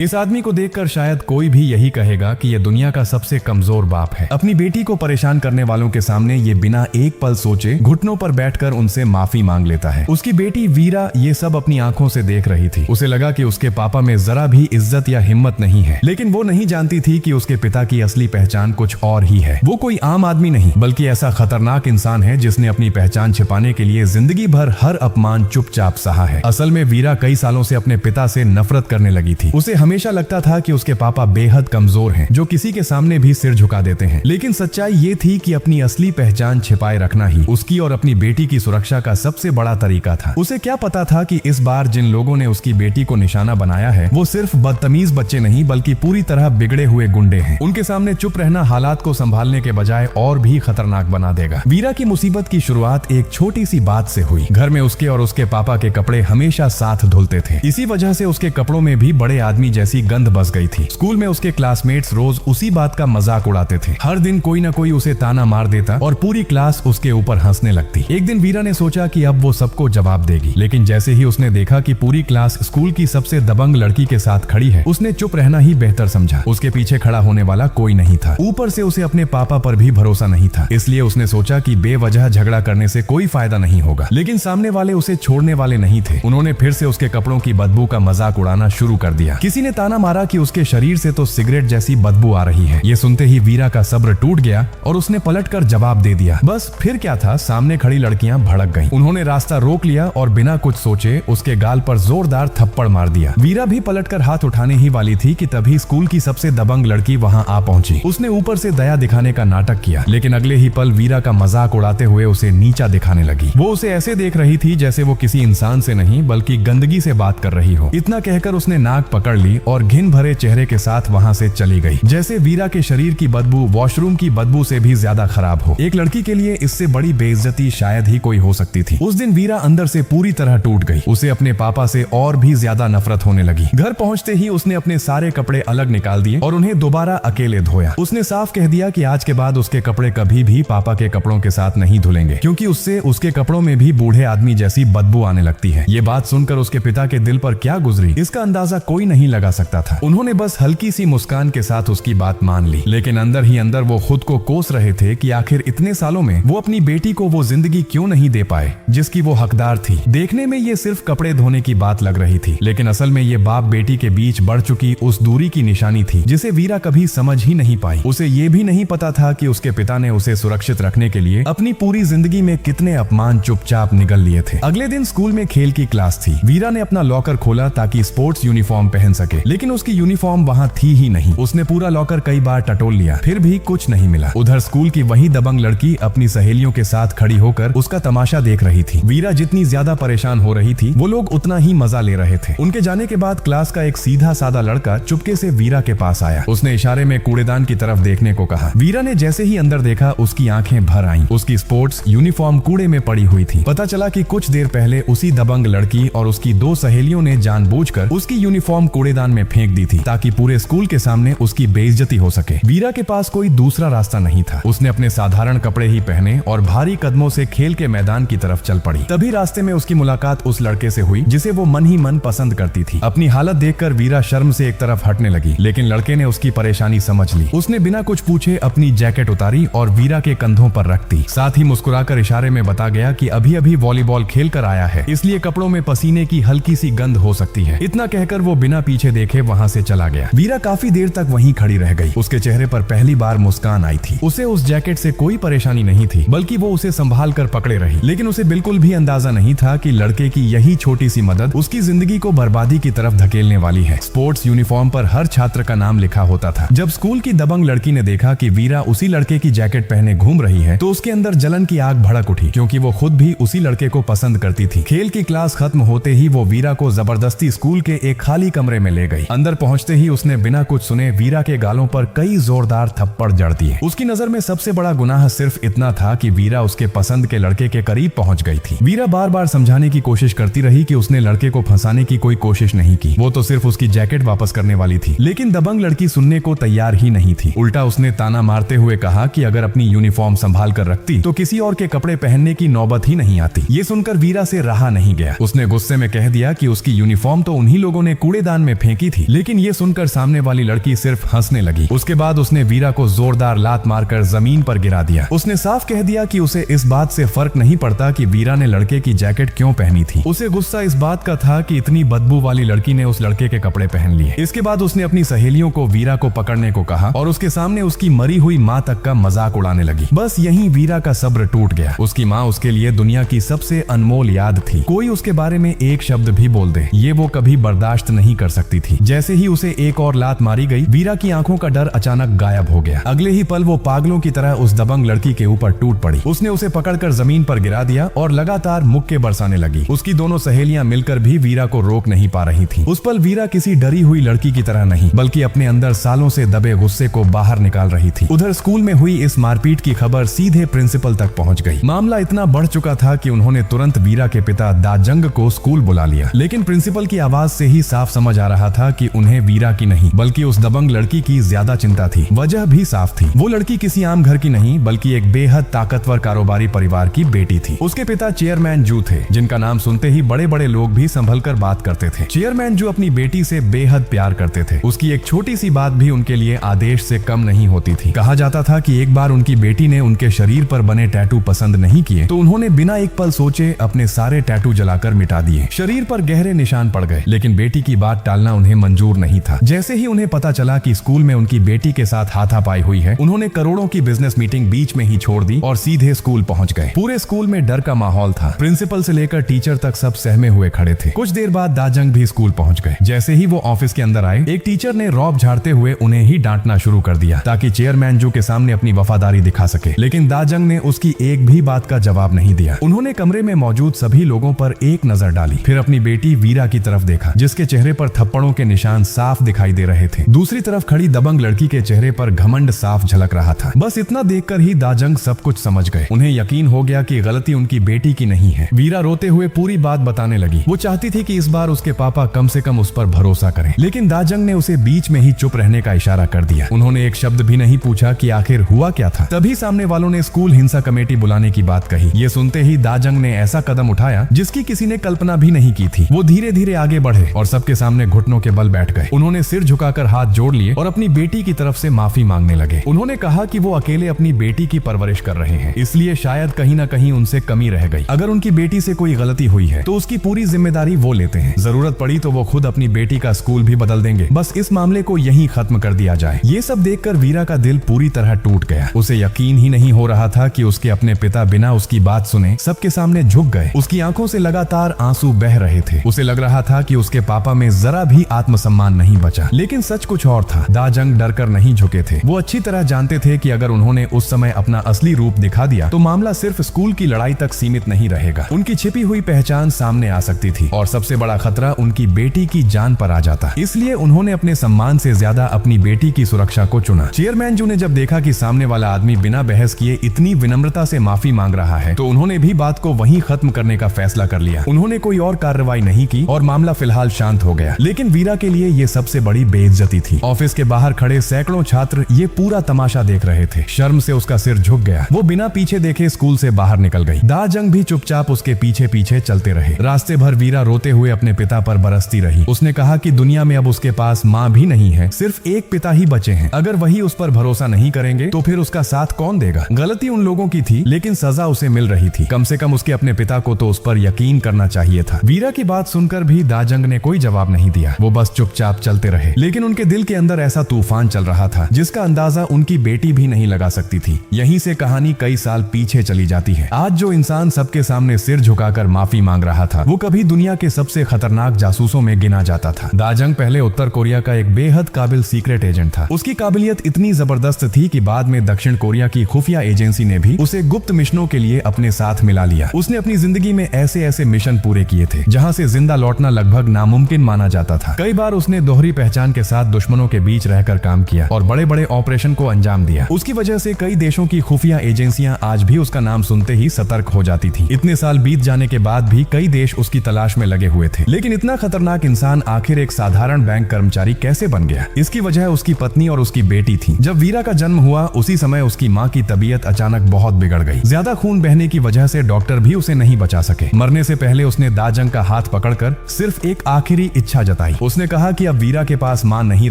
इस आदमी को देखकर शायद कोई भी यही कहेगा कि यह दुनिया का सबसे कमजोर बाप है। अपनी बेटी को परेशान करने वालों के सामने ये बिना एक पल सोचे घुटनों पर बैठकर उनसे माफी मांग लेता है। उसकी बेटी वीरा ये सब अपनी आंखों से देख रही थी। उसे लगा कि उसके पापा में जरा भी इज्जत या हिम्मत नहीं है, लेकिन वो नहीं जानती थी कि उसके पिता की असली पहचान कुछ और ही है। वो कोई आम आदमी नहीं बल्कि ऐसा खतरनाक इंसान है जिसने अपनी पहचान छिपाने के लिए जिंदगी भर हर अपमान चुपचाप सहा है। असल में वीरा कई सालों से अपने पिता से नफरत करने लगी थी। उसे हमेशा लगता था कि उसके पापा बेहद कमजोर हैं, जो किसी के सामने भी सिर झुका देते हैं। लेकिन सच्चाई ये थी कि अपनी असली पहचान छिपाए रखना ही उसकी और अपनी बेटी की सुरक्षा का सबसे बड़ा तरीका था। उसे क्या पता था कि इस बार जिन लोगों ने उसकी बेटी को निशाना बनाया है वो सिर्फ बदतमीज बच्चे नहीं बल्कि पूरी तरह बिगड़े हुए गुंडे हैं। उनके सामने चुप रहना हालात को संभालने के बजाय और भी खतरनाक बना देगा। वीरा की मुसीबत की शुरुआत एक छोटी सी बात से हुई। घर में उसके और उसके पापा के कपड़े हमेशा साथ धुलते थे। इसी वजह से उसके कपड़ों में भी बड़े आदमी जैसी गंध बस गई थी। स्कूल में उसके क्लासमेट्स रोज उसी बात का मजाक उड़ाते थे। हर दिन कोई न कोई उसे ताना मार देता और पूरी क्लास उसके ऊपर हंसने लगती। एक दिन वीरा ने सोचा कि अब वो सबको जवाब देगी, लेकिन जैसे ही उसने देखा कि पूरी क्लास स्कूल की सबसे दबंग लड़की के साथ खड़ी है, उसने चुप रहना ही बेहतर समझा। उसके पीछे खड़ा होने वाला कोई नहीं था। ऊपर से उसे अपने पापा पर भी भरोसा नहीं था, इसलिए उसने सोचा कि बेवजह झगड़ा करने से कोई फायदा नहीं होगा। लेकिन सामने वाले उसे छोड़ने वाले नहीं थे। उन्होंने फिर से उसके कपड़ों की बदबू का मजाक उड़ाना शुरू कर दिया। किसी ने ताना मारा कि उसके शरीर से तो सिगरेट जैसी बदबू आ रही है। ये सुनते ही वीरा का सब्र टूट गया और उसने पलटकर जवाब दे दिया। बस फिर क्या था, सामने खड़ी लड़कियां भड़क गईं। उन्होंने रास्ता रोक लिया और बिना कुछ सोचे उसके गाल पर जोरदार थप्पड़ मार दिया। वीरा भी पलटकर हाथ उठाने ही वाली थी कि तभी स्कूल की सबसे दबंग लड़की वहां आ पहुंची। उसने ऊपर से दया दिखाने का नाटक किया, लेकिन अगले ही पल वीरा का मजाक उड़ाते हुए उसे नीचा दिखाने लगी। वो उसे ऐसे देख रही थी जैसे वो किसी इंसान से नहीं बल्कि गंदगी से बात कर रही हो। इतना कहकर उसने नाक पकड़ ली और घिन भरे चेहरे के साथ वहां से चली गई। जैसे वीरा के शरीर की बदबू वॉशरूम की बदबू से भी ज्यादा खराब हो। एक लड़की के लिए इससे बड़ी बेइज्जती शायद ही कोई हो सकती थी। उस दिन वीरा अंदर से पूरी तरह टूट गई। उसे अपने पापा से और भी ज्यादा नफरत होने लगी। घर पहुंचते ही उसने अपने सारे कपड़े अलग निकाल दिए और उन्हें दोबारा अकेले धोया। उसने साफ कह दिया कि आज के बाद उसके कपड़े कभी भी पापा के कपड़ों के साथ नहीं धुलेंगे, क्योंकि उससे उसके कपड़ों में भी बूढ़े आदमी जैसी बदबू आने लगती है। ये बात सुनकर उसके पिता के दिल पर क्या गुजरी, इसका अंदाजा कोई नहीं लगा सकता था। उन्होंने बस हल्की सी मुस्कान के साथ उसकी बात मान ली, लेकिन अंदर ही अंदर वो खुद को कोस रहे थे कि आखिर इतने सालों में वो अपनी बेटी को वो जिंदगी क्यों नहीं दे पाए जिसकी वो हकदार थी। देखने में ये सिर्फ कपड़े धोने की बात लग रही थी, लेकिन असल में ये बाप बेटी के बीच बढ़ चुकी उस दूरी की निशानी थी जिसे वीरा कभी समझ ही नहीं पाई। उसे ये भी नहीं पता था कि उसके पिता ने उसे सुरक्षित रखने के लिए अपनी पूरी जिंदगी में कितने अपमान चुपचाप निगल लिए थे। अगले दिन स्कूल में खेल की क्लास थी। वीरा ने अपना लॉकर खोला ताकि स्पोर्ट्स यूनिफॉर्म पहन सके, लेकिन उसकी यूनिफॉर्म वहाँ थी ही नहीं। उसने पूरा लॉकर कई बार टटोल लिया, फिर भी कुछ नहीं मिला। उधर स्कूल की वही दबंग लड़की अपनी सहेलियों के साथ खड़ी होकर उसका तमाशा देख रही थी। वीरा जितनी ज्यादा परेशान हो रही थी वो लोग उतना ही मजा ले रहे थे। उनके जाने के बाद क्लास का एक सीधा साधा लड़का चुपके से वीरा के पास आया। उसने इशारे में कूड़ेदान की तरफ देखने को कहा। वीरा ने जैसे ही अंदर देखा उसकी आंखें भर आईं। उसकी स्पोर्ट्स यूनिफॉर्म कूड़े में पड़ी हुई थी। पता चला कि कुछ देर पहले उसी दबंग लड़की और उसकी दो सहेलियों ने जानबूझकर उसकी यूनिफॉर्म कूड़ेदान में फेंक दी थी ताकि पूरे स्कूल के सामने उसकी बेइज्जती हो सके। वीरा के पास कोई दूसरा रास्ता नहीं था। उसने अपने साधारण कपड़े ही पहने और भारी कदमों से खेल के मैदान की तरफ चल पड़ी। तभी रास्ते में उसकी मुलाकात उस लड़के से हुई जिसे वो मन ही मन पसंद करती थी। अपनी हालत देखकर वीरा शर्म से एक तरफ हटने लगी, लेकिन लड़के ने उसकी परेशानी समझ ली। उसने बिना कुछ पूछे अपनी जैकेट उतारी और वीरा के कंधों पर रख दी। साथ ही मुस्कुराकर इशारे में बता गया कि अभी अभी वॉलीबॉल खेल कर आया है, इसलिए कपड़ों में पसीने की हल्की सी गंध हो सकती है। इतना कहकर वो बिना पीछे देखे वहाँ से चला गया। वीरा काफी देर तक वहीं खड़ी रह गई। उसके चेहरे पर पहली बार मुस्कान आई थी। उसे उस जैकेट से कोई परेशानी नहीं थी, बल्कि वो उसे संभाल कर पकड़े रही। लेकिन उसे बिल्कुल भी अंदाजा नहीं था कि लड़के की यही छोटी सी मदद उसकी जिंदगी को बर्बादी की तरफ धकेलने वाली है। स्पोर्ट्स यूनिफॉर्म पर हर छात्र का नाम लिखा होता था। जब स्कूल की दबंग लड़की ने देखा कि वीरा उसी लड़के की जैकेट पहने घूम रही है तो उसके अंदर जलन की आग भड़क उठी, क्योंकि वो खुद भी उसी लड़के को पसंद करती थी। खेल की क्लास खत्म होते ही वो वीरा को जबरदस्ती स्कूल के एक खाली कमरे में ले गई। अंदर पहुंचते ही उसने बिना कुछ सुने वीरा के गालों पर कई जोरदार थप्पड़ जड़ दिए। उसकी नजर में सबसे बड़ा गुनाह सिर्फ इतना था कि वीरा उसके पसंद के लड़के के करीब पहुंच गई थी। वीरा बार बार समझाने की कोशिश करती रही कि उसने लड़के को फंसाने की कोई कोशिश नहीं की, वो तो सिर्फ उसकी जैकेट वापस करने वाली थी। लेकिन दबंग लड़की सुनने को तैयार ही नहीं थी। उल्टा उसने ताना मारते हुए कहा कि अगर अपनी यूनिफॉर्म संभाल कर रखती तो किसी और के कपड़े पहनने की नौबत ही नहीं आती। ये सुनकर वीरा से रहा नहीं गया। उसने गुस्से में कह दिया कि उसकी यूनिफॉर्म तो उन्हीं लोगों ने कूड़ेदान में फेंक फेंकी थी, लेकिन ये सुनकर सामने वाली लड़की सिर्फ हंसने लगी। उसके बाद उसने वीरा को जोरदार लात मारकर जमीन पर गिरा दिया। उसने साफ कह दिया कि उसे इस बात से फर्क नहीं पड़ता कि वीरा ने लड़के की जैकेट क्यों पहनी थी। उसे गुस्सा इस बात का था कि इतनी बदबू वाली लड़की ने उस लड़के के कपड़े पहन लिए। इसके बाद उसने अपनी सहेलियों को वीरा को पकड़ने को कहा और उसके सामने उसकी मरी हुई माँ तक का मजाक उड़ाने लगी। बस यहीं वीरा का सब्र टूट गया। उसकी माँ उसके लिए दुनिया की सबसे अनमोल याद थी। कोई उसके बारे में एक शब्द भी बोल दे, ये वो कभी बर्दाश्त नहीं कर सकती थी। जैसे ही उसे एक और लात मारी गई, वीरा की आंखों का डर अचानक गायब हो गया। अगले ही पल वो पागलों की तरह उस दबंग लड़की के ऊपर टूट पड़ी। उसने उसे पकड़कर जमीन पर गिरा दिया और लगातार मुक्के बरसाने लगी। उसकी दोनों सहेलियां मिलकर भी वीरा को रोक नहीं पा रही थी। उस पल वीरा किसी डरी हुई लड़की की तरह नहीं, बल्कि अपने अंदर सालों से दबे गुस्से को बाहर निकाल रही थी। उधर स्कूल में हुई इस मारपीट की खबर सीधे प्रिंसिपल तक पहुंच गई। मामला इतना बढ़ चुका था कि उन्होंने तुरंत वीरा के पिता दाजंग को स्कूल बुला लिया। लेकिन प्रिंसिपल की आवाज से ही साफ समझ आ रहा था कि उन्हें वीरा की नहीं, बल्कि उस दबंग लड़की की ज्यादा चिंता थी। वजह भी साफ थी, वो लड़की किसी आम घर की नहीं, बल्कि एक बेहद ताकतवर कारोबारी परिवार की बेटी थी। उसके पिता चेयरमैन जू थे, जिनका नाम सुनते ही बड़े बड़े लोग भी संभल कर बात करते थे। चेयरमैन जू अपनी बेटी से बेहद प्यार करते थे। उसकी एक छोटी सी बात भी उनके लिए आदेश से कम नहीं होती थी। कहा जाता था कि एक बार उनकी बेटी ने उनके शरीर पर बने टैटू पसंद नहीं किए, तो उन्होंने बिना एक पल सोचे अपने सारे टैटू जलाकर मिटा दिए। शरीर पर गहरे निशान पड़ गए, लेकिन बेटी की बात टालना उन्हें मंजूर नहीं था। जैसे ही उन्हें पता चला कि स्कूल में उनकी बेटी के साथ हाथापाई हुई है, उन्होंने करोड़ों की बिजनेस मीटिंग बीच में ही छोड़ दी और सीधे स्कूल पहुंच गए। पूरे स्कूल में डर का माहौल था। प्रिंसिपल से लेकर टीचर तक सब सहमे हुए खड़े थे। कुछ देर बाद दाजंग भी स्कूल पहुंच गए। जैसे ही वो ऑफिस के अंदर आए, एक टीचर ने रौब झाड़ते हुए उन्हें ही डांटना शुरू कर दिया, ताकि चेयरमैन जू के सामने अपनी वफादारी दिखा सके। लेकिन दाजंग ने उसकी एक भी बात का जवाब नहीं दिया। उन्होंने कमरे में मौजूद सभी लोगों पर एक नजर डाली, फिर अपनी बेटी वीरा की तरफ देखा, जिसके चेहरे पर थप्पड़ों के निशान साफ दिखाई दे रहे थे। दूसरी तरफ खड़ी दबंग लड़की के चेहरे पर घमंड साफ झलक रहा था। बस इतना देखकर ही दाजंग सब कुछ समझ गए। उन्हें यकीन हो गया कि गलती उनकी बेटी की नहीं है। वीरा रोते हुए पूरी बात बताने लगी। वो चाहती थी कि इस बार उसके पापा कम से कम उस पर भरोसा करें, लेकिन दाजंग ने उसे बीच में ही चुप रहने का इशारा कर दिया। उन्होंने एक शब्द भी नहीं पूछा कि आखिर हुआ क्या था। तभी सामने वालों ने स्कूल हिंसा कमेटी बुलाने की बात कही। ये सुनते ही दाजंग ने ऐसा कदम उठाया जिसकी किसी ने कल्पना भी नहीं की थी। वो धीरे धीरे आगे बढ़े और सबके सामने घुटनों के बल बैठ गए। उन्होंने सिर झुकाकर हाथ जोड़ लिए और अपनी बेटी की तरफ से माफी मांगने लगे। उन्होंने कहा कि वो अकेले अपनी बेटी की परवरिश कर रहे हैं, इसलिए शायद कहीं न कहीं उनसे कमी रह गई। अगर उनकी बेटी से कोई गलती हुई है तो उसकी पूरी जिम्मेदारी वो लेते हैं। जरूरत पड़ी तो वो खुद अपनी बेटी का स्कूल भी बदल देंगे। बस इस मामले को यहीं खत्म कर दिया जाए। ये सब देखकर वीरा का दिल पूरी तरह टूट गया। उसे यकीन ही नहीं हो रहा था कि उसके अपने पिता बिना उसकी बात सुने सबके सामने झुक गए। उसकी आंखों से लगातार आंसू बह रहे थे। उसे लग रहा था कि उसके पापा में जरा भी आत्मसम्मान नहीं बचा। लेकिन सच कुछ और था। दाजंग डरकर नहीं झुके थे। वो अच्छी तरह जानते थे कि अगर उन्होंने उस समय अपना असली रूप दिखा दिया तो मामला सिर्फ स्कूल की लड़ाई तक सीमित नहीं रहेगा। उनकी छिपी हुई पहचान सामने आ सकती थी और सबसे बड़ा खतरा उनकी बेटी की जान पर आ जाता। इसलिए उन्होंने अपने सम्मान से ज्यादा अपनी बेटी की सुरक्षा को चुना। चेयरमैन जू ने जब देखा कि सामने वाला आदमी बिना बहस किए इतनी विनम्रता से माफी मांग रहा है, तो उन्होंने भी बात को वहीं खत्म करने का फैसला कर लिया। उन्होंने कोई और कार्रवाई नहीं की और मामला फिलहाल शांत हो गया। लेकिन वीरा के लिए ये सबसे बड़ी बेइज्जती थी। ऑफिस के बाहर खड़े सैकड़ों छात्र ये पूरा तमाशा देख रहे थे। शर्म से उसका सिर झुक गया। वो बिना पीछे देखे स्कूल से बाहर निकल गई। दाजंग भी चुपचाप उसके पीछे पीछे चलते रहे। रास्ते भर वीरा रोते हुए अपने पिता पर बरसती रही। उसने कहा कि दुनिया में अब उसके पास माँ भी नहीं है, सिर्फ एक पिता ही बचे हैं। अगर वही उस पर भरोसा नहीं करेंगे तो फिर उसका साथ कौन देगा। गलती उन लोगों की थी, लेकिन सजा उसे मिल रही थी। कम से कम उसके अपने पिता को तो उस पर यकीन करना चाहिए था। वीरा की बात सुनकर भी दाजंग ने कोई जवाब नहीं दिया। वो बस चुपचाप चलते रहे। लेकिन उनके दिल के अंदर ऐसा तूफान चल रहा था जिसका अंदाजा उनकी बेटी भी नहीं लगा सकती थी। यहीं से कहानी कई साल पीछे चली जाती है। आज जो इंसान सबके सामने सिर झुकाकर माफी मांग रहा था, वो कभी दुनिया के सबसे खतरनाक जासूसों में गिना जाता था। दाजंग पहले उत्तर कोरिया का एक बेहद काबिल सीक्रेट एजेंट था। उसकी काबिलियत इतनी जबरदस्त थी कि बाद में दक्षिण कोरिया की खुफिया एजेंसी ने भी उसे गुप्त मिशनों के लिए अपने साथ मिला लिया। उसने अपनी जिंदगी में ऐसे ऐसे मिशन पूरे किए थे जहां से जिंदा लौटना लगभग नामुमकिन माना जाता था। कई बार उसने दोहरी पहचान के साथ दुश्मनों के बीच रहकर काम किया और बड़े बड़े ऑपरेशन को अंजाम दिया। उसकी वजह से कई देशों की खुफिया एजेंसियां आज भी उसका नाम सुनते ही सतर्क हो जाती थी। इतने साल बीत जाने के बाद भी कई देश उसकी तलाश में लगे हुए थे। लेकिन इतना खतरनाक इंसान आखिर एक साधारण बैंक कर्मचारी कैसे बन गया? इसकी वजह उसकी पत्नी और उसकी बेटी थी। जब वीरा का जन्म हुआ उसी समय उसकी माँ की तबीयत अचानक बहुत बिगड़ गई। ज्यादा खून बहने की वजह से डॉक्टर भी उसे नहीं बचा सके। मरने से पहले उसने दाजंग का हाथ पकड़कर सिर्फ एक आखिरी इच्छा जताई उसने कहा कि अब वीरा के पास माँ नहीं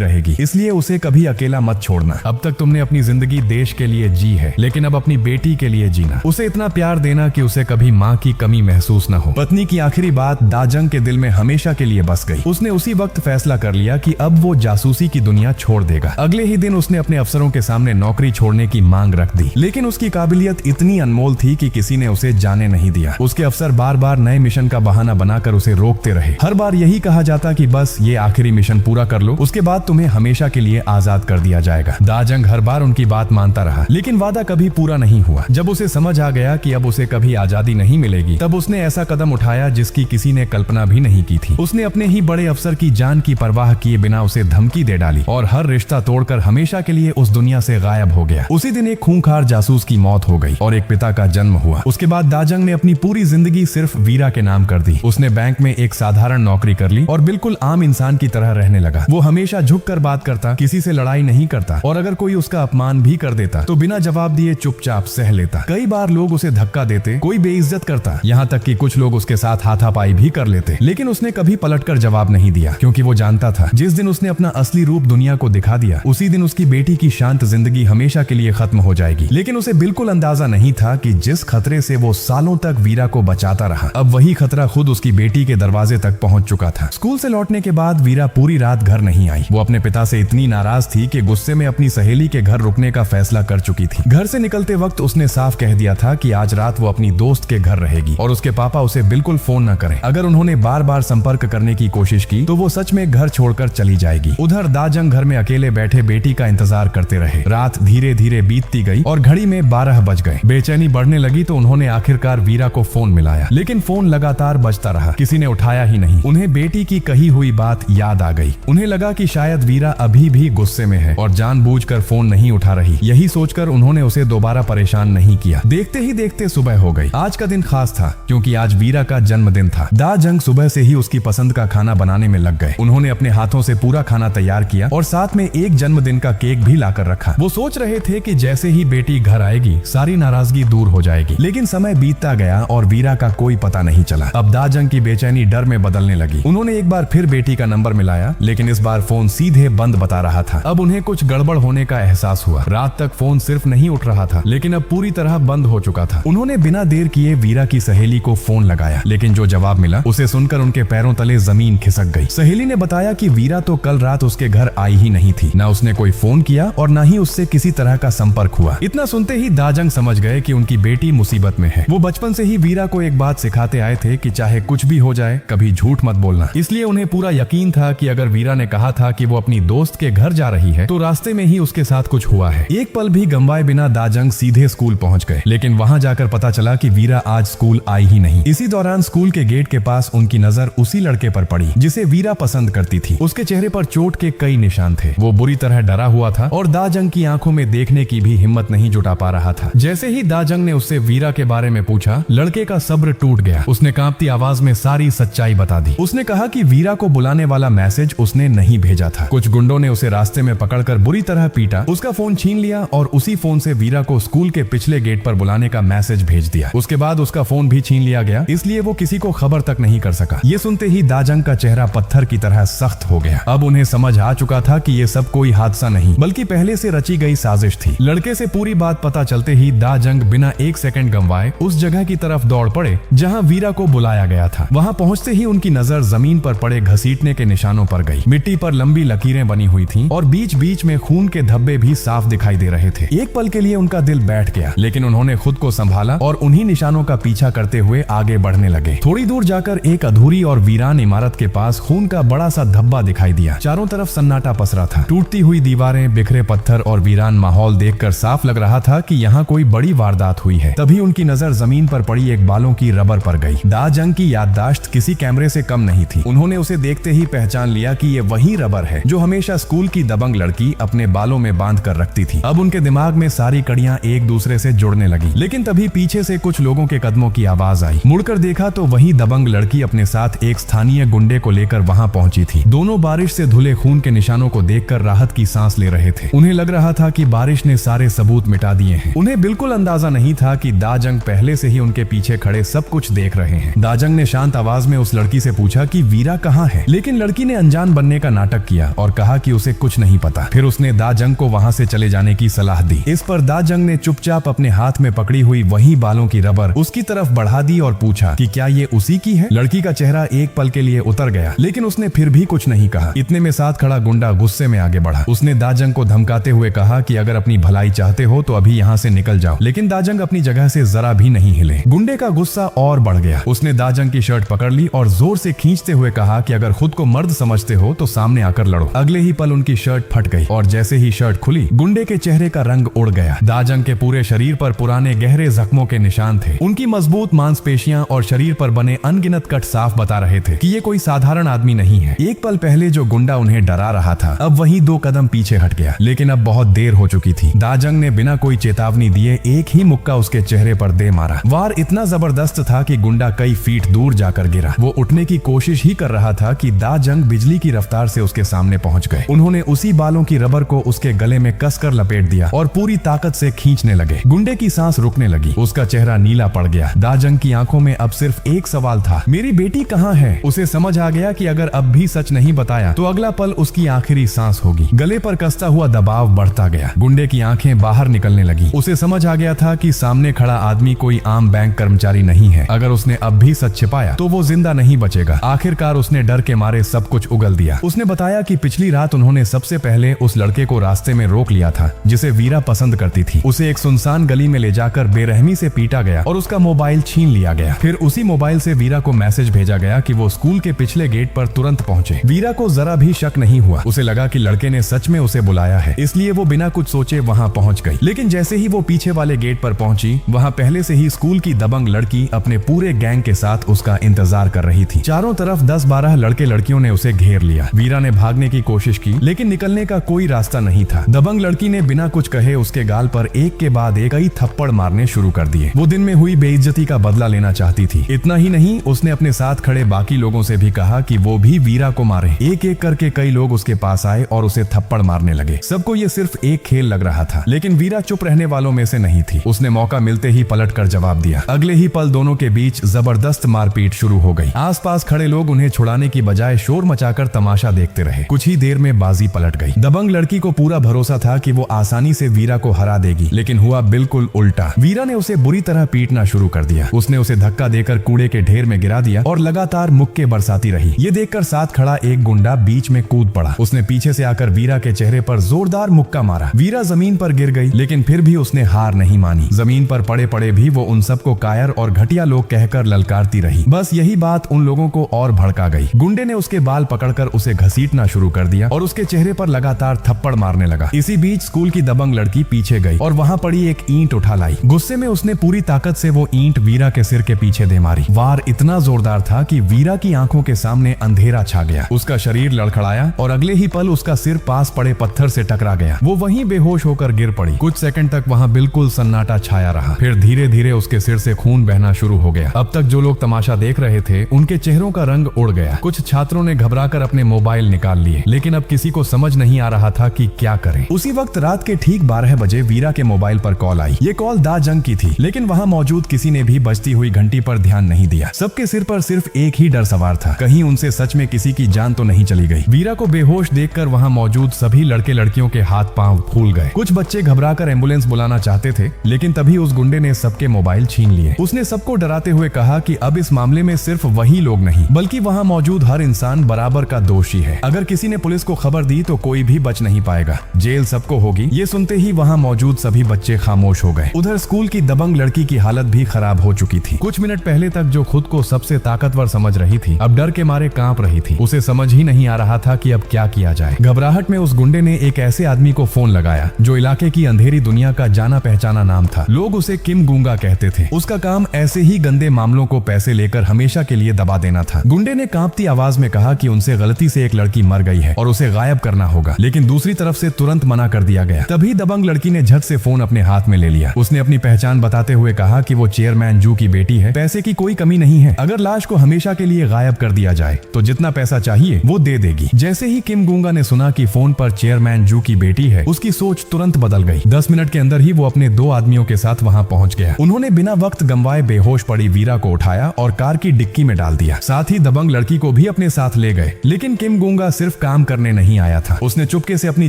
रहेगी, इसलिए उसे कभी अकेला मत छोड़ना। अब तक तुमने अपनी जिंदगी देश के लिए जी है, लेकिन अब अपनी बेटी के लिए जीना। उसे इतना प्यार देना कि उसे कभी माँ की कमी महसूस न हो। पत्नी की आखिरी बात दाजंग के दिल में हमेशा के लिए बस गई। उसने उसी वक्त फैसला कर लिया कि अब वो जासूसी की दुनिया छोड़ देगा। अगले ही दिन उसने अपने अफसरों के सामने नौकरी छोड़ने की मांग रख दी, लेकिन उसकी काबिलियत इतनी अनमोल थी कि किसी ने उसे जाने नहीं दिया। उसके अफसर बार बार नए मिशन का बहाना बनाकर उसे रोकते रहे। हर बार यही कहा जाता कि बस ये आखिरी मिशन पूरा कर लो, उसके बाद तुम्हें हमेशा के लिए आजाद कर दिया जाएगा। दाजंग हर बार उनकी बात मानता रहा, लेकिन वादा कभी पूरा नहीं हुआ। जब उसे समझ आ गया कि अब उसे कभी आजादी नहीं मिलेगी, तब उसने ऐसा कदम उठाया जिसकी किसी ने कल्पना भी नहीं की थी। उसने अपने ही बड़े अफसर की जान की परवाह किए बिना उसे धमकी दे डाली और हर रिश्ता तोड़कर हमेशा के लिए उस दुनिया से गायब हो गया। उसी दिन एक खूंखार जासूस की मौत हो गई और एक पिता का जन्म हुआ। उसके बाद दाजंग ने अपनी पूरी जिंदगी सिर्फ वीरा के नाम कर दी। उसने बैंक में एक साधारण नौकरी कर ली और बिल्कुल आम इंसान की तरह रहने लगा। वो हमेशा झुककर बात करता, किसी से लड़ाई नहीं करता और अगर कोई उसका अपमान भी कर देता तो बिना जवाब दिए चुपचाप सह लेता। कई बार लोग उसे धक्का देते, कोई बेइज्जत करता, यहाँ तक कि कुछ लोग उसके साथ हाथापाई भी कर लेते, लेकिन उसने कभी पलटकर जवाब नहीं दिया, क्योंकि वो जानता था जिस दिन उसने अपना असली रूप दुनिया को दिखा दिया, उसी दिन उसकी बेटी की शांत जिंदगी हमेशा के लिए खत्म हो जाएगी। लेकिन उसे बिल्कुल अंदाजा नहीं था कि जिस खतरे से वो सालों तक वीरा को बचाता रहा, अब वही खतरा खुद उसकी बेटी के दरवाजे तक पहुंच चुका था। स्कूल से लौटने के बाद वीरा पूरी रात घर नहीं आई। वो अपने पिता से इतनी नाराज थी कि गुस्से में अपनी सहेली के घर रुकने का फैसला कर चुकी थी। घर से निकलते वक्त उसने साफ कह दिया था कि आज रात वो अपनी दोस्त के घर रहेगी और उसके पापा उसे बिल्कुल फोन न करें। अगर उन्होंने बार बार संपर्क करने की कोशिश की तो वो सच में घर छोड़कर चली जाएगी। उधर दाजंग घर में अकेले बैठे बेटी का इंतजार करते रहे। रात धीरे धीरे बीतती गई और घड़ी में 12 बज गए। बेचैनी बढ़ने लगी तो उन्होंने आखिरकार वीरा को फोन मिलाया, लेकिन फोन लगातार बजता रहा, किसी ने उठाया ही नहीं। उन्हें बेटी की कही हुई बात याद आ गई। उन्हें लगा कि शायद वीरा अभी भी गुस्से में है और जानबूझकर फोन नहीं उठा रही। यही सोचकर उन्होंने उसे दोबारा परेशान नहीं किया। देखते ही देखते सुबह हो गई। आज का दिन खास था क्योंकि आज वीरा का जन्मदिन था। दाजंग सुबह से ही उसकी पसंद का खाना बनाने में लग गए। उन्होंने अपने हाथों से पूरा खाना तैयार किया और साथ में एक जन्मदिन का केक भी लाकर रखा। वो सोच रहे थे कि जैसे ही बेटी घर आएगी सारी नाराजगी दूर हो जाएगी, लेकिन समय बीतता गया और वीरा का कोई पता नहीं चला। अब दाजंग की बेचैनी डर में बदलने लगी। उन्होंने एक बार फिर बेटी का नंबर मिलाया, लेकिन इस बार फोन सीधे बंद बता रहा था। अब उन्हें कुछ गड़बड़ होने का एहसास हुआ। रात तक फोन सिर्फ नहीं उठ रहा था, लेकिन अब पूरी तरह बंद हो चुका था। उन्होंने बिना देर किए वीरा की सहेली को फोन लगाया, लेकिन जो जवाब मिला उसे सुनकर उनके पैरों तले जमीन खिसक गई। सहेली ने बताया कि वीरा तो कल रात उसके घर आई ही नहीं थी, न उसने कोई फोन किया और न ही उससे किसी तरह का संपर्क हुआ। इतना सुनते ही दाजंग समझ गए कि उनकी बेटी मुसीबत में है। वो बचपन से ही वीरा को एक बात सिखाते आए थे कि चाहे कुछ भी हो जाए कभी झूठ मत बोलना। इसलिए उन्हें पूरा यकीन था कि अगर वीरा ने कहा था कि वो अपनी दोस्त के घर जा रही है तो रास्ते में ही उसके साथ कुछ हुआ है। एक पल भी गंवाए बिना दाजंग सीधे स्कूल पहुंच गए, लेकिन वहां जाकर पता चला कि वीरा आज स्कूल आई ही नहीं। इसी दौरान स्कूल के गेट के पास उनकी नजर उसी लड़के पर पड़ी जिसे वीरा पसंद करती थी। उसके चेहरे पर चोट के कई निशान थे। वो बुरी तरह डरा हुआ था और दाजंग की आंखों में देखने की भी हिम्मत नहीं जुटा पा रहा था। जैसे ही दाजंग ने उससे वीरा के बारे में पूछा, लड़के का सब्र टूट गया। उसने कांपती आवाज में सारी सच्चाई बता दी। उसने कहा कि वीरा को बुलाने वाला मैसेज उसने नहीं भेजा था। कुछ गुंडों ने उसे रास्ते में पकड़कर बुरी तरह पीटा, उसका फोन छीन लिया और उसी फोन से वीरा को स्कूल के पिछले गेट पर बुलाने का मैसेज भेज दिया। उसके बाद उसका फोन भी छीन लिया गया, इसलिए वो किसी को खबर तक नहीं कर सका। ये सुनते ही दाजंग का चेहरा पत्थर की तरह सख्त हो गया। अब उन्हें समझ आ चुका था कि ये सब कोई हादसा नहीं बल्कि पहले से रची गई साजिश थी। लड़के से पूरी बात पता चलते ही दाजंग बिना एक सेकंड गंवाए उस जगह की तरफ दौड़ पड़े जहां वीरा को बुलाया गया था। वहां पहुंचते ही उनकी नजर जमीन पर पड़े घसीटने के निशानों पर गई। मिट्टी पर लंबी लकीरें बनी हुई थीं और बीच बीच में खून के धब्बे भी साफ दिखाई दे रहे थे। एक पल के लिए उनका दिल बैठ गया, लेकिन उन्होंने खुद को संभाला और उन्हीं निशानों का पीछा करते हुए आगे बढ़ने लगे। थोड़ी दूर जाकर एक अधूरी और वीरान इमारत के पास खून का बड़ा सा धब्बा दिखाई दिया। चारों तरफ सन्नाटा पसरा था। टूटती हुई दीवारें, बिखरे पत्थर और वीरान माहौल देखकर साफ लग रहा था कि यहाँ कोई बड़ी वारदात हुई है। तभी उनकी नजर जमीन पर पड़ी एक बालों की रबर पर गई। दाजंग की याददाश्त किसी कैमरे से कम नहीं थी। उन्होंने उसे देखते ही पहचान लिया कि ये वही रबर है जो हमेशा स्कूल की दबंग लड़की अपने बालों में बांध कर रखती थी। अब उनके दिमाग में सारी कड़ियां एक दूसरे से जुड़ने लगी। लेकिन तभी पीछे से कुछ लोगों के कदमों की आवाज आई। मुड़कर देखा तो वही दबंग लड़की अपने साथ एक स्थानीय गुंडे को लेकर वहां पहुंची थी। दोनों बारिश से धुले खून के निशानों को देखकर राहत की सांस ले रहे थे। उन्हें लग रहा था कि बारिश ने सारे सबूत मिटा दिए हैं। उन्हें बिल्कुल अंदाजा नहीं था कि दाजंग पहले से ही उनके पीछे खड़े सब कुछ देख रहे हैं। दाजंग ने शांत आवाज में उस लड़की से पूछा कि वीरा कहाँ है, लेकिन लड़की ने अनजान बनने का नाटक किया और कहा कि उसे कुछ नहीं पता। फिर उसने दाजंग को वहां से चले जाने की सलाह दी। इस पर दाजंग ने चुपचाप अपने हाथ में पकड़ी हुई वही बालों की रबर उसकी तरफ बढ़ा दी और पूछा कि क्या ये उसी की है। लड़की का चेहरा एक पल के लिए उतर गया, लेकिन उसने फिर भी कुछ नहीं कहा। इतने में साथ खड़ा गुंडा गुस्से में आगे बढ़ा। उसने दाजंग को धमकाते हुए कहा कि अगर अपनी भलाई चाहते हो तो अभी यहाँ से निकल जाओ, लेकिन दाजंग अपनी जगह से जरा भी नहीं हिले। गुंडे का गुस्सा और बढ़ गया। उसने दाजंग की शर्ट पकड़ ली और जोर से खींचते हुए कहा कि अगर खुद को मर्द समझते हो तो सामने आकर लड़ो। अगले ही पल उनकी शर्ट फट गई और जैसे ही शर्ट खुली गुंडे के चेहरे का रंग उड़ गया। दाजंग के पूरे शरीर पर पुराने गहरे जख्मों के निशान थे। उनकी मजबूत मांसपेशियां और शरीर पर बने अनगिनत कट साफ बता रहे थे कि ये कोई साधारण आदमी नहीं है। एक पल पहले जो गुंडा उन्हें डरा रहा था अब वहीं 2 कदम पीछे हट गया, लेकिन अब बहुत देर हो चुकी थी। दाजंग ने बिना कोई चेतावनी दिए एक ही मुक्का उसके चेहरे पर दे मारा। वार इतना जबरदस्त था कि गुंडा कई फीट दूर जाकर गिरा। वो उठने की कोशिश ही कर रहा था कि दाजंग बिजली की रफ्तार से उसके सामने पहुंच गए। उन्होंने उसी बालों की रबर को उसके गले में कसकर लपेट दिया और पूरी ताकत से खींचने लगे। गुंडे की सांस रुकने लगी। उसका चेहरा नीला पड़ गया। दाजंग की आंखों में अब सिर्फ एक सवाल था, मेरी बेटी कहाँ है? उसे समझ आ गया कि अगर अब भी सच नहीं बताया तो अगला पल उसकी आखिरी सांस होगी। गले पर कसता हुआ दबाव बढ़ता गया। गुंडे की आंखें बाहर निकलने लगी। उसे समझ आ गया था कि सामने खड़ा आदमी कोई आम बैंक कर्मचारी नहीं है। अगर उसने अब भी सच छिपाया तो वो जिंदा नहीं बचेगा। आखिरकार उसने डर के मारे सब कुछ उगल दिया। उसने बताया कि पिछली रात उन्होंने सबसे पहले उस लड़के को रास्ते में रोक लिया था जिसे वीरा पसंद करती थी। उसे एक सुनसान गली में ले जाकर बेरहमी से पीटा गया और उसका मोबाइल छीन लिया गया। फिर उसी मोबाइल से वीरा को मैसेज भेजा गया कि वो स्कूल के पिछले गेट पर तुरंत पहुंचे। वीरा को जरा भी शक नहीं हुआ। उसे लगा कि लड़के ने सच में उसे बुलाया है, इसलिए वो बिना कुछ सोचे वहां पहुंच गई। लेकिन जैसे ही वो पीछे वाले गेट पर पहुंची वहां पहले से ही स्कूल की दबंग लड़की अपने पूरे गैंग के साथ उसका इंतजार कर रही थी। चारों तरफ 10-12 लड़के लड़कियों ने उसे घेर लिया। वीरा ने भागने की कोशिश की लेकिन निकलने का कोई रास्ता नहीं था। दबंग लड़की ने बिना कुछ कहे उसके गाल पर एक के बाद एक कई थप्पड़ मारने शुरू कर दिए। वो दिन में हुई बेइज्जती का बदला लेना चाहती थी। इतना ही नहीं, उसने अपने साथ खड़े बाकी लोगों से भी कहा कि वो भी वीरा को मारे। एक एक करके कई लोग उसके पास आए और उसे थप्पड़ मारने लगे। सबको ये सिर्फ एक खेल लग रहा था, लेकिन वीरा चुप रहने वालों में से नहीं थी। उसने मौका मिलते ही पलट कर जवाब दिया। अगले ही पल दोनों के बीच जबरदस्त मारपीट शुरू हो गई। आसपास खड़े लोग उन्हें छुड़ाने की बजाय शोर मचाकर तमाशा देखते रहे। कुछ ही देर में बाजी पलट गई। दबंग लड़की को पूरा भरोसा था कि वो आसानी से वीरा को हरा देगी, लेकिन हुआ बिल्कुल उल्टा। वीरा ने उसे बुरी तरह पीटना शुरू कर दिया। उसने उसे धक्का देकर कूड़े के ढेर में गिरा दिया और लगातार मुक्के बरसाती रही। ये देखकर साथ खड़ा एक गुंडा बीच में कूद पड़ा। उसने पीछे से आकर वीरा के चेहरे पर जोरदार मुक्का मारा। वीरा जमीन पर गिर गई, लेकिन फिर भी उसने हार नहीं मानी। जमीन पर पड़े पड़े भी वो उन सबको कायर और घटिया लोग कहकर ललकारती रही। बस यही बात उन लोगों को और भड़का गई। गुंडे ने उसके बाल पकड़कर उसे घसीटना शुरू कर दिया और उसके चेहरे पर लगातार थप्पड़ मारने लगा। इसी बीच स्कूल की दबंग लड़की पीछे गई और वहां पड़ी एक ईंट उठा लाई। गुस्से में उसने पूरी ताकत से वो ईंट वीरा के सिर के पीछे दे मारी। वार इतना जोरदार था कि वीरा की आंखों के सामने अंधेरा छा गया। उसका शरीर लड़खड़ाया और अगले ही पल उसका सिर पास पड़े पत्थर से टकरा गया। वो वहीं बेहोश होकर गिर पड़ी। कुछ सेकंड तक वहां बिल्कुल सन्नाटा छाया रहा। फिर धीरे धीरे उसके सिर से खून बहना शुरू हो गया। अब तक जो लोग तमाशा देख रहे थे उनके चेहरों का रंग उड़ गया। कुछ छात्रों ने घबराकर अपने मोबाइल निकाल लिए, लेकिन अब किसी को समझ नहीं आ रहा था कि क्या करें। उसी वक्त रात के ठीक 12 बजे वीरा के मोबाइल पर कॉल आई। ये कॉल दाजंग की थी, लेकिन वहां मौजूद किसी ने भी बजती हुई घंटी पर ध्यान नहीं दिया। सबके सिर पर सिर्फ एक ही डर सवार था, कहीं उनसे सच में किसी की जान तो नहीं चली गई। वीरा को बेहोश देखकर वहां मौजूद सभी लड़के लड़कियों के हाथ पांव फूल गए। कुछ बच्चे घबराकर एम्बुलेंस बुलाना चाहते थे, लेकिन तभी उस गुंडे ने सबके मोबाइल छीन लिए। उसने सबको डराते हुए कहा कि अब इस मामले में सिर्फ वही लोग नहीं, बल्कि वहां मौजूद हर इंसान बराबर का दोषी है। अगर किसी ने पुलिस को खबर दी तो कोई भी बच नहीं पाएगा, जेल सबको होगी। ये सुनते ही वहां मौजूद सभी बच्चे खामोश हो गए। उधर स्कूल की दबंग लड़की की हालत भी खराब हो चुकी थी। कुछ मिनट पहले तक जो खुद को सबसे ताकतवर समझ रही थी, अब डर के मारे कांप रही थी। उसे समझ ही नहीं आ रहा था कि अब क्या किया जाए। घबराहट में उस गुंडे ने एक ऐसे आदमी को फोन लगाया जो इलाके की अंधेरी दुनिया का जाना पहचाना नाम था। लोग उसे किम गूंगा कहते थे। उसका काम ऐसे ही गंदे मामलों को पैसे लेकर हमेशा के लिए दबा देना था। गुंडे ने कांपती आवाज में कहा कि उनसे गलती से एक लड़की मर गई है और उसे गायब करना होगा, लेकिन दूसरी तरफ से तुरंत मना कर दिया गया। तभी दबंग लड़की ने झट से फोन अपने हाथ में ले लिया। उसने अपनी पहचान बताते हुए कहा कि वो चेयरमैन जू की बेटी है। पैसे की कोई कमी नहीं है। अगर लाश को हमेशा के लिए गायब कर दिया जाए तो जितना पैसा चाहिए वो दे देगी। जैसे ही किम गूंगा ने सुना कि फोन पर चेयरमैन जू की बेटी है, उसकी सोच तुरंत बदल गई। 10 मिनट के अंदर ही वो अपने 2 आदमियों के साथ वहां पहुंच गया। उन्होंने बिना वक्त गंवाए बेहोश पड़ी वीरा को उठाया और कार की डिक्की में डाल दिया। साथ ही दबंग लड़की को भी अपने अपने साथ ले गए, लेकिन किम गुंगा सिर्फ काम करने नहीं आया था। उसने चुपके से अपनी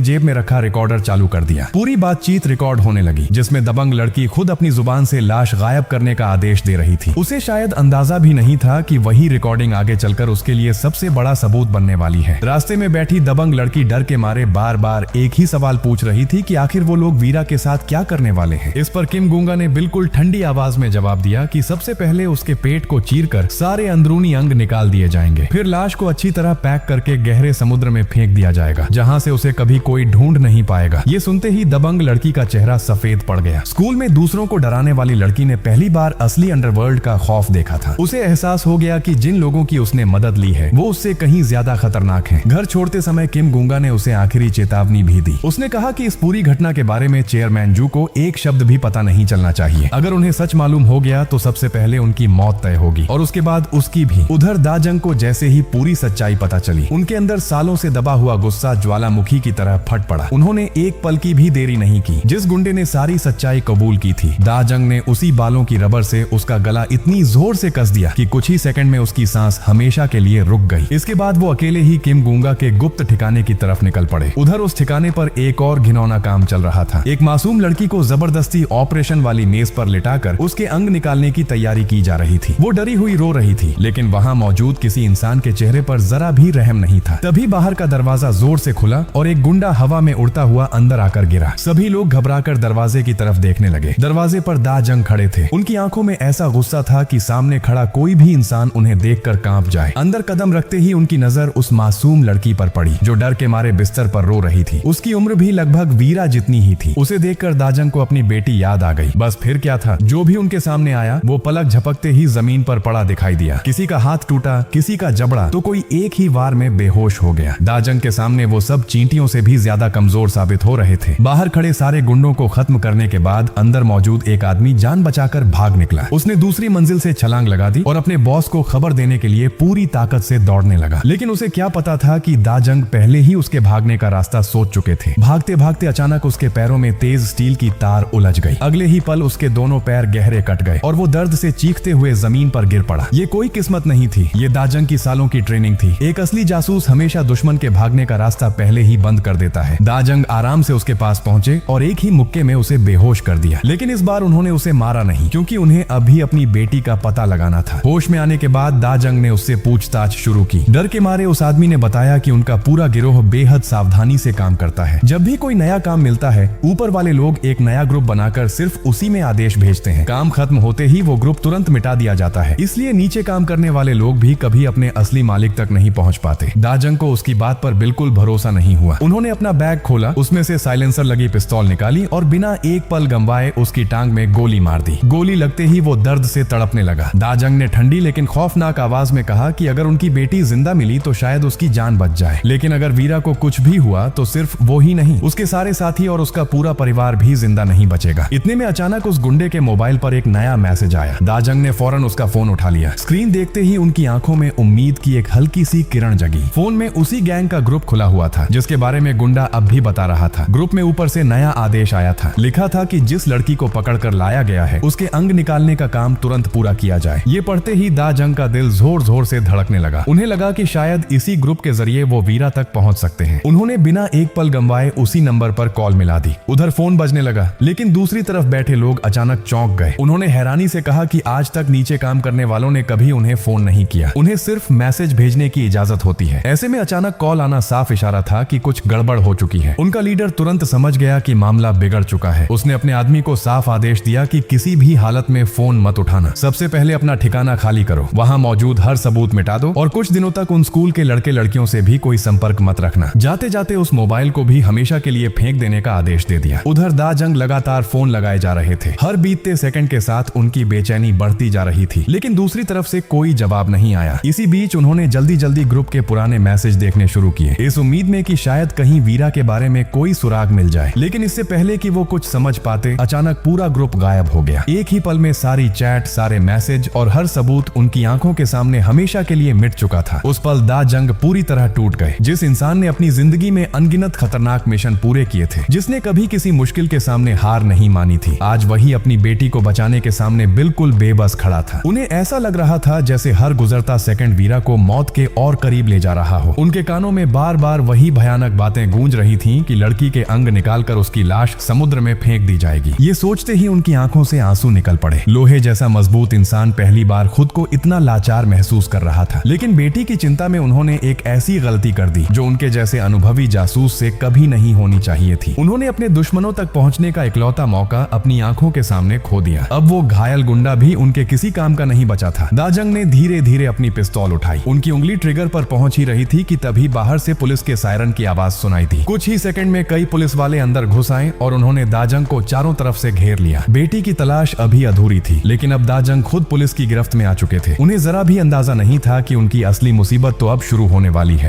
जेब में रखा रिकॉर्डर चालू कर दिया। पूरी बातचीत रिकॉर्ड होने लगी, जिसमें दबंग लड़की खुद अपनी जुबान से लाश गायब करने का आदेश दे रही थी। उसे शायद अंदाजा भी नहीं था कि वही रिकॉर्डिंग आगे चलकर उसके लिए सबसे बड़ा सबूत बनने वाली है। रास्ते में बैठी दबंग लड़की डर के मारे बार बार एक ही सवाल पूछ रही थी कि आखिर वो लोग वीरा के साथ क्या करने वाले हैं। इस पर किम गुंगा ने बिल्कुल ठंडी आवाज में जवाब दिया कि सबसे पहले उसके पेट को चीरकर सारे अंदरूनी अंग निकाल दिए जाएंगे, फिर लाश को अच्छी तरह पैक करके गहरे समुद्र में फेंक दिया जाएगा, जहां से उसे कभी कोई ढूंढ नहीं पाएगा। ये सुनते ही दबंग लड़की का चेहरा सफेद पड़ गया। स्कूल में दूसरों को डराने वाली लड़की ने पहली बार असली अंडरवर्ल्ड का खौफ देखा था। उसे एहसास हो गया कि जिन लोगों की उसने मदद ली है वो उससे कहीं ज्यादा खतरनाक हैं। घर छोड़ते समय किम गुंगा ने उसे आखिरी चेतावनी भी दी। उसने कहा कि इस पूरी घटना के बारे में चेयरमैन जू को एक शब्द भी पता नहीं चलना चाहिए। अगर उन्हें सच मालूम हो गया तो सबसे पहले उनकी मौत तय होगी और उसके बाद उसकी भी। उधर दाजंग को जैसे ही पूरी सच्चाई पता चली, उनके अंदर सालों से दबा हुआ गुस्सा ज्वालामुखी की तरह फट पड़ा। उन्होंने एक पल की भी देरी नहीं की। जिस गुंडे ने सारी सच्चाई कबूल की थी, दाजंग ने उसी बालों की रबर से उसका गला इतनी जोर से कस दिया कि कुछ ही सेकंड में उसकी सांस हमेशा के लिए रुक गई। इसके बाद वो अकेले ही किम गुंगा के गुप्त ठिकाने की तरफ निकल पड़े। उधर उस ठिकाने पर एक और घिनौना काम चल रहा था। एक मासूम लड़की को जबरदस्ती ऑपरेशन वाली मेज पर लिटाकर उसके अंग निकालने की तैयारी की जा रही थी। वो डरी हुई रो रही थी, लेकिन वहाँ मौजूद किसी इंसान के चेहरे पर जरा भी रहम नहीं था। तभी बाहर का दरवाजा जोर से खुला और एक गुंडा हवा में उड़ता हुआ अंदर आकर गिरा। सभी लोग घबराकर दरवाजे की तरफ देखने लगे। दरवाजे पर दाजंग खड़े थे। उनकी आंखों में ऐसा गुस्सा था कि सामने खड़ा कोई भी इंसान उन्हें देखकर कांप जाए। अंदर कदम रखते ही उनकी नजर उस मासूम लड़की पर पड़ी जो डर के मारे बिस्तर पर रो रही थी। उसकी उम्र भी लगभग वीरा जितनी ही थी। उसे देखकर दाजंग को अपनी बेटी याद आ गई। बस फिर क्या था, जो भी उनके सामने आया वो पलक झपकते ही जमीन पर पड़ा दिखाई दिया। किसी का हाथ टूटा, किसी का जबड़ा, तो कोई एक ही वार में बेहोश हो गया। दाजंग के सामने वो सब चींटियों से भी ज्यादा कमजोर साबित हो रहे थे। बाहर खड़े सारे गुंडों को खत्म करने के बाद अंदर मौजूद एक आदमी जान बचाकर भाग निकला। उसने दूसरी मंजिल से छलांग लगा दी और अपने बॉस को खबर देने के लिए पूरी ताकत से दौड़ने लगा। लेकिन उसे क्या पता था कि दाजंग पहले ही उसके भागने का रास्ता सोच चुके थे। भागते भागते अचानक उसके पैरों में तेज स्टील की तार उलझ गई। अगले ही पल उसके दोनों पैर गहरे कट गए और वो दर्द से चीखते हुए जमीन पर गिर पड़ा। ये कोई किस्मत नहीं थी, ये दाजंग की सालों की ट्रेनिंग थी। एक असली जासूस हमेशा दुश्मन के भागने का रास्ता पहले ही बंद कर देता है। दाजंग आराम से उसके पास पहुंचे और एक ही मुक्के में उसे बेहोश कर दिया। लेकिन इस बार उन्होंने उसे मारा नहीं, क्योंकि उन्हें अभी अपनी बेटी का पता लगाना था। होश में आने के बाद दाजंग ने उससे पूछताछ शुरू की। डर के मारे उस आदमी ने बताया कि उनका पूरा गिरोह बेहद सावधानी से काम करता है। जब भी कोई नया काम मिलता है, ऊपर वाले लोग एक नया ग्रुप बनाकर सिर्फ उसी में आदेश भेजते हैं। काम खत्म होते ही वो ग्रुप तुरंत मिटा दिया जाता है। इसलिए नीचे काम करने वाले लोग भी कभी अपने असली मालिक तक नहीं पहुंच पाते। दाजंग को उसकी बात पर बिल्कुल भरोसा नहीं हुआ। उन्होंने अपना बैग खोला, उसमें से साइलेंसर लगी पिस्तौल निकाली और बिना एक पल गंवाए उसकी टांग में गोली मार दी। गोली लगते ही वो दर्द से तड़पने लगा। दाजंग ने ठंडी लेकिन खौफनाक आवाज में कहा कि अगर उनकी बेटी जिंदा मिली तो शायद उसकी जान बच जाए, लेकिन अगर वीरा को कुछ भी हुआ तो सिर्फ वो ही नहीं, उसके सारे साथी और उसका पूरा परिवार भी जिंदा नहीं बचेगा। इतने में अचानक उस गुंडे के मोबाइल पर एक नया मैसेज आया। दाजंग ने फौरन उसका फोन उठा लिया। स्क्रीन देखते ही उनकी आंखों में उम्मीद की एक हल्की सी किरण जगी। फोन में उसी गैंग का ग्रुप खुला हुआ था जिसके बारे में गुंडा अब भी बता रहा था। ग्रुप में ऊपर से नया आदेश आया था। लिखा था कि जिस लड़की को पकड़कर लाया गया है उसके अंग निकालने का काम तुरंत पूरा किया जाए। ये पढ़ते ही दाजंग का दिल जोर जोर से धड़कने लगा। उन्हें लगा कि शायद इसी ग्रुप के जरिए वो वीरा तक पहुंच सकते हैं। उन्होंने बिना एक पल गंवाए उसी नंबर पर कॉल मिला दी। उधर फोन बजने लगा, लेकिन दूसरी तरफ बैठे लोग अचानक चौंक गए। उन्होंने हैरानी से कहा कि आज तक नीचे काम करने वालों ने कभी उन्हें फोन नहीं किया। उन्हें सिर्फ मैसेज भेजने की इजाजत होती है। ऐसे में अचानक कॉल आना साफ इशारा था कि कुछ गड़बड़ हो चुकी है। उनका लीडर तुरंत समझ गया कि मामला बिगड़ चुका है। उसने अपने आदमी को साफ आदेश दिया कि किसी भी हालत में फोन मत उठाना। सबसे पहले अपना ठिकाना खाली करो, वहाँ मौजूद हर सबूत मिटा दो और कुछ दिनों तक उन स्कूल के लड़के लड़कियों से भी कोई संपर्क मत रखना। जाते जाते उस मोबाइल को भी हमेशा के लिए फेंक देने का आदेश दे दिया। उधर दाजंग लगातार फोन लगाए जा रहे थे। हर बीतते सेकंड के साथ उनकी बेचैनी बढ़ती जा रही थी, लेकिन दूसरी तरफ से कोई जवाब नहीं आया। इसी बीच उन्होंने जल्दी जल्दी ग्रुप के पुराने मैसेज देखने शुरू किए, इस उम्मीद में कि शायद कहीं वीरा के बारे में कोई सुराग मिल जाए। लेकिन इससे पहले कि वो कुछ समझ पाते, अचानक पूरा ग्रुप गायब हो गया। एक ही पल में सारी चैट, सारे मैसेज और हर सबूत उनकी आंखों के सामने हमेशा के लिए मिट चुका था। उस पल दाजंग पूरी तरह टूट गए। जिस इंसान ने अपनी जिंदगी में अनगिनत खतरनाक मिशन पूरे किए थे, जिसने कभी किसी मुश्किल के सामने हार नहीं मानी थी, आज वही अपनी बेटी को बचाने के सामने बिल्कुल बेबस खड़ा था। उन्हें ऐसा लग रहा था जैसे हर गुजरता सेकंड वीरा को मौत के और करीब ले जा रहा हो। उनके कानों में बार बार वही भयानक बातें गूंज रही थीं कि लड़की के अंग निकालकर उसकी लाश समुद्र में फेंक दी जाएगी। ये सोचते ही उनकी आंखों से आंसू निकल पड़े। लोहे जैसा मजबूत इंसान पहली बार खुद को इतना लाचार महसूस कर रहा था, लेकिन बेटी की चिंता में उन्होंने एक ऐसी गलती कर दी जो उनके जैसे अनुभवी जासूस से कभी नहीं होनी चाहिए थी। उन्होंने अपने दुश्मनों तक पहुंचने का इकलौता मौका अपनी आंखों के सामने खो दिया। अब वो घायल गुंडा भी उनके किसी काम का नहीं बचा था। दाजंग ने धीरे धीरे अपनी पिस्तौल उठाई। उनकी उंगली ट्रिगर पर पहुंच ही रही थी कि तभी बाहर से पुलिस के सायरन की आवाज सुनाई दी। कुछ ही सेकंड में कई पुलिस वाले अंदर घुस आए और उन्होंने दाजंग को चारों तरफ से घेर लिया। बेटी की तलाश अभी अधूरी थी, लेकिन अब दाजंग खुद पुलिस की गिरफ्त में आ चुके थे। उन्हें जरा भी अंदाजा नहीं था कि उनकी असली मुसीबत तो अब शुरू होने वाली है।